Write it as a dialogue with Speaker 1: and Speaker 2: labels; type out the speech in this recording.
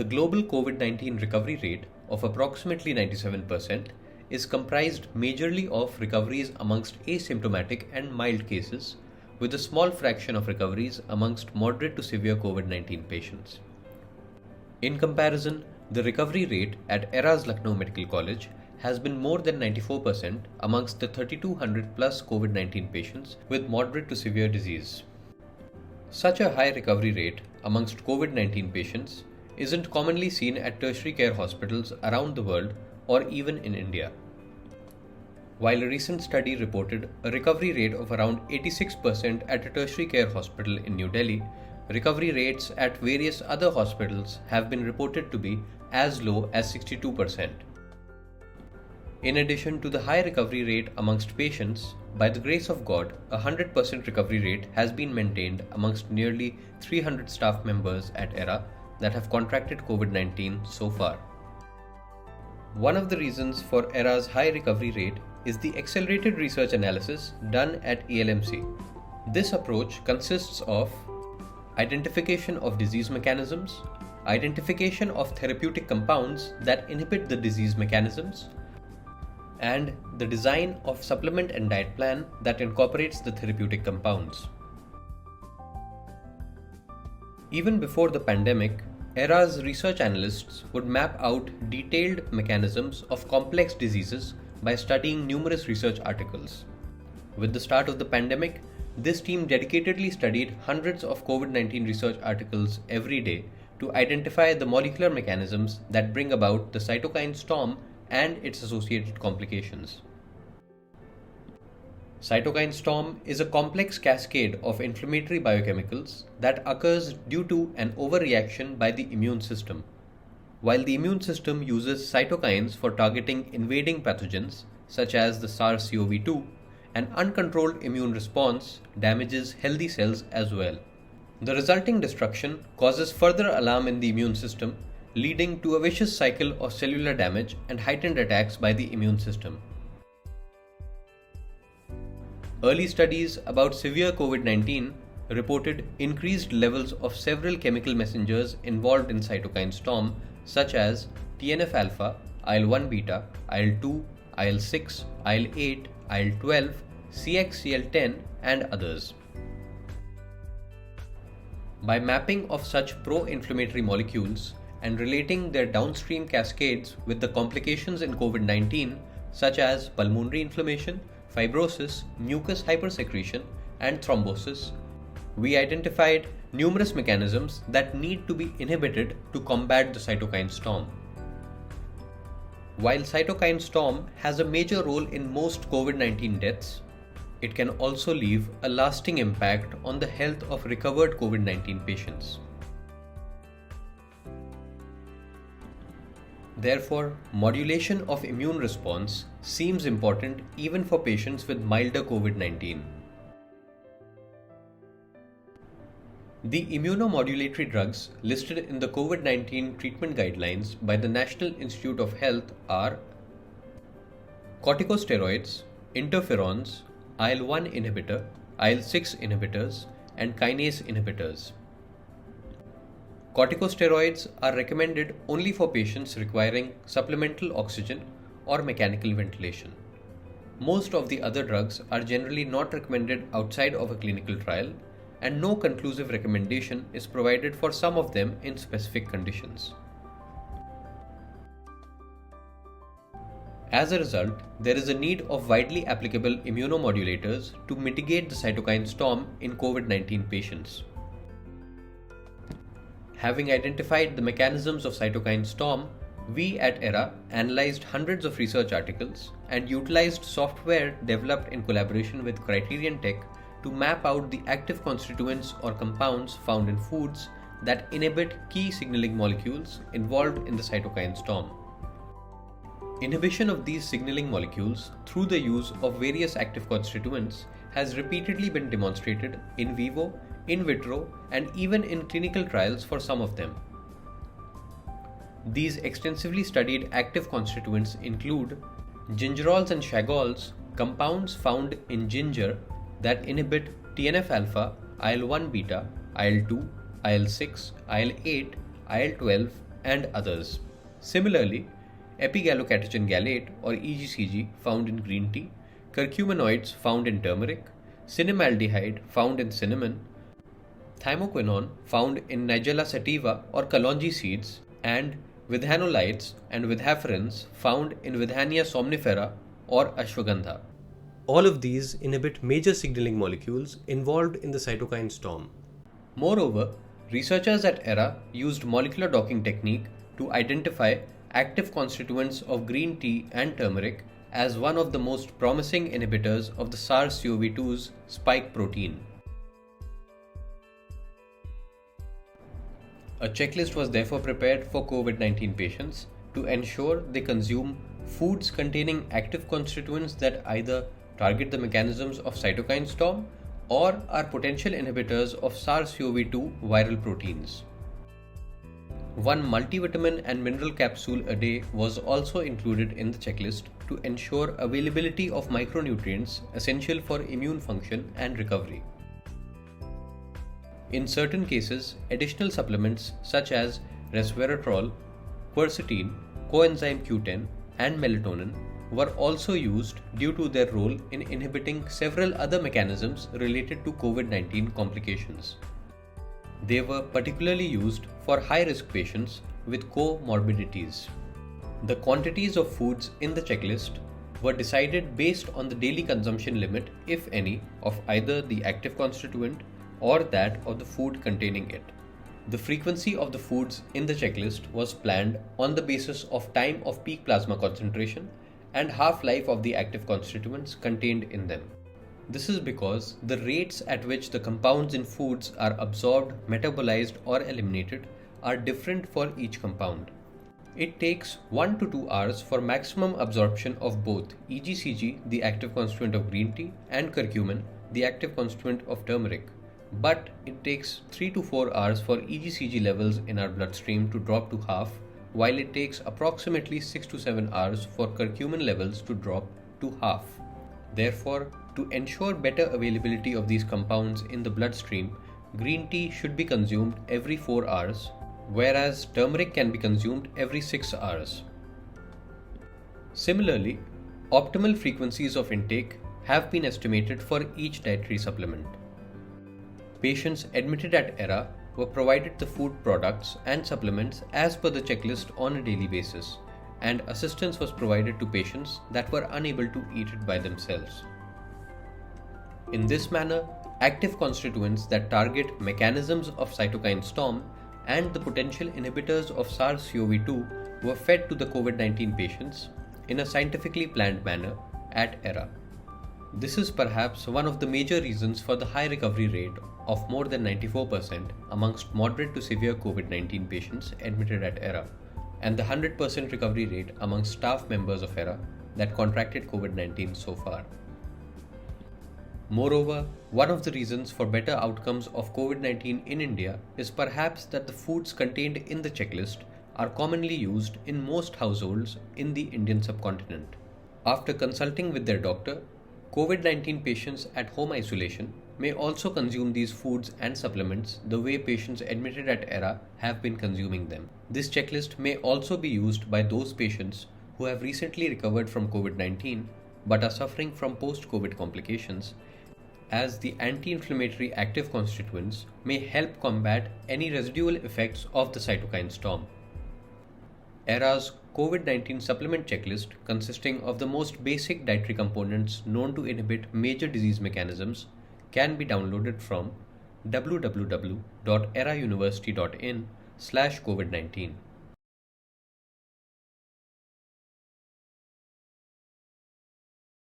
Speaker 1: The global COVID-19 recovery rate of approximately 97% is comprised majorly of recoveries amongst asymptomatic and mild cases, with a small fraction of recoveries amongst moderate to severe COVID-19 patients. In comparison, the recovery rate at ERA's Lucknow Medical College has been more than 94% amongst the 3,200 plus COVID-19 patients with moderate to severe disease. Such a high recovery rate amongst COVID-19 patients isn't commonly seen at tertiary care hospitals around the world or even in India. While a recent study reported a recovery rate of around 86% at a tertiary care hospital in New Delhi, recovery rates at various other hospitals have been reported to be as low as 62%. In addition to the high recovery rate amongst patients, by the grace of God, a 100% recovery rate has been maintained amongst nearly 300 staff members at ERA that have contracted COVID-19 so far. One of the reasons for ERA's high recovery rate is the accelerated research analysis done at ELMC. This approach consists of identification of disease mechanisms, identification of therapeutic compounds that inhibit the disease mechanisms, and the design of supplement and diet plan that incorporates the therapeutic compounds. Even before the pandemic, ERA's research analysts would map out detailed mechanisms of complex diseases by studying numerous research articles. With the start of the pandemic, this team dedicatedly studied hundreds of COVID-19 research articles every day to identify the molecular mechanisms that bring about the cytokine storm and its associated complications. Cytokine storm is a complex cascade of inflammatory biochemicals that occurs due to an overreaction by the immune system. While the immune system uses cytokines for targeting invading pathogens such as the SARS-CoV-2, an uncontrolled immune response damages healthy cells as well. The resulting destruction causes further alarm in the immune system, leading to a vicious cycle of cellular damage and heightened attacks by the immune system. Early studies about severe COVID-19 reported increased levels of several chemical messengers involved in cytokine storm such as TNF-alpha, IL-1 beta, IL-2, IL-6, IL-8, IL-12, CXCL10 and others. By mapping of such pro-inflammatory molecules and relating their downstream cascades with the complications in COVID-19 such as pulmonary inflammation, fibrosis, mucus hypersecretion, and thrombosis, we identified numerous mechanisms that need to be inhibited to combat the cytokine storm. While cytokine storm has a major role in most COVID-19 deaths, it can also leave a lasting impact on the health of recovered COVID-19 patients. Therefore, modulation of immune response seems important even for patients with milder COVID-19. The immunomodulatory drugs listed in the COVID-19 treatment guidelines by the National Institute of Health are corticosteroids, interferons, IL-1 inhibitor, IL-6 inhibitors, and kinase inhibitors. Corticosteroids are recommended only for patients requiring supplemental oxygen or mechanical ventilation. Most of the other drugs are generally not recommended outside of a clinical trial, and no conclusive recommendation is provided for some of them in specific conditions. As a result, there is a need of widely applicable immunomodulators to mitigate the cytokine storm in COVID-19 patients. Having identified the mechanisms of cytokine storm, we at ERA analyzed hundreds of research articles and utilized software developed in collaboration with Criterion Tech to map out the active constituents or compounds found in foods that inhibit key signaling molecules involved in the cytokine storm. Inhibition of these signaling molecules through the use of various active constituents has repeatedly been demonstrated in vivo, in vitro, and even in clinical trials for some of them. These extensively studied active constituents include gingerols and chagols, compounds found in ginger that inhibit TNF-alpha, IL-1 beta, IL-2, IL-6, IL-8, IL-12, and others. Similarly, epigallocatechin gallate or EGCG found in green tea, curcuminoids found in turmeric, cinnamaldehyde found in cinnamon, thymoquinone found in Nigella sativa or kalonji seeds, and vithanolides and vithaferins found in Withania somnifera or ashwagandha.
Speaker 2: All of these inhibit major signaling molecules involved in the cytokine storm.
Speaker 1: Moreover, researchers at ERA used molecular docking technique to identify active constituents of green tea and turmeric as one of the most promising inhibitors of the SARS-CoV-2's spike protein. A checklist was therefore prepared for COVID-19 patients to ensure they consume foods containing active constituents that either target the mechanisms of cytokine storm or are potential inhibitors of SARS-CoV-2 viral proteins. One multivitamin and mineral capsule a day was also included in the checklist to ensure availability of micronutrients essential for immune function and recovery. In certain cases, additional supplements such as resveratrol, quercetin, coenzyme Q10, and melatonin were also used due to their role in inhibiting several other mechanisms related to COVID-19 complications. They were particularly used for high-risk patients with comorbidities. The quantities of foods in the checklist were decided based on the daily consumption limit, if any, of either the active constituent or that of the food containing it. The frequency of the foods in the checklist was planned on the basis of time of peak plasma concentration and half-life of the active constituents contained in them. This is because the rates at which the compounds in foods are absorbed, metabolized, or eliminated are different for each compound. It takes 1 to 2 hours for maximum absorption of both EGCG, the active constituent of green tea, and curcumin, the active constituent of turmeric. But it takes 3 to 4 hours for EGCG levels in our bloodstream to drop to half, while it takes approximately 6 to 7 hours for curcumin levels to drop to half. Therefore, to ensure better availability of these compounds in the bloodstream, green tea should be consumed every 4 hours, whereas turmeric can be consumed every 6 hours. Similarly, optimal frequencies of intake have been estimated for each dietary supplement. Patients admitted at ERA were provided the food products and supplements as per the checklist on a daily basis, and assistance was provided to patients that were unable to eat it by themselves. In this manner, active constituents that target mechanisms of cytokine storm and the potential inhibitors of SARS-CoV-2 were fed to the COVID-19 patients in a scientifically planned manner at ERA. This is perhaps one of the major reasons for the high recovery rate of more than 94% amongst moderate to severe COVID-19 patients admitted at ERA, and the 100% recovery rate amongst staff members of ERA that contracted COVID-19 so far. Moreover, one of the reasons for better outcomes of COVID-19 in India is perhaps that the foods contained in the checklist are commonly used in most households in the Indian subcontinent. After consulting with their doctor, COVID-19 patients at home isolation may also consume these foods and supplements the way patients admitted at ERA have been consuming them. This checklist may also be used by those patients who have recently recovered from COVID-19 but are suffering from post-COVID complications, as the anti-inflammatory active constituents may help combat any residual effects of the cytokine storm. ERA's COVID-19 supplement checklist, consisting of the most basic dietary components known to inhibit major disease mechanisms, can be downloaded from www.erauniversity.in/COVID-19.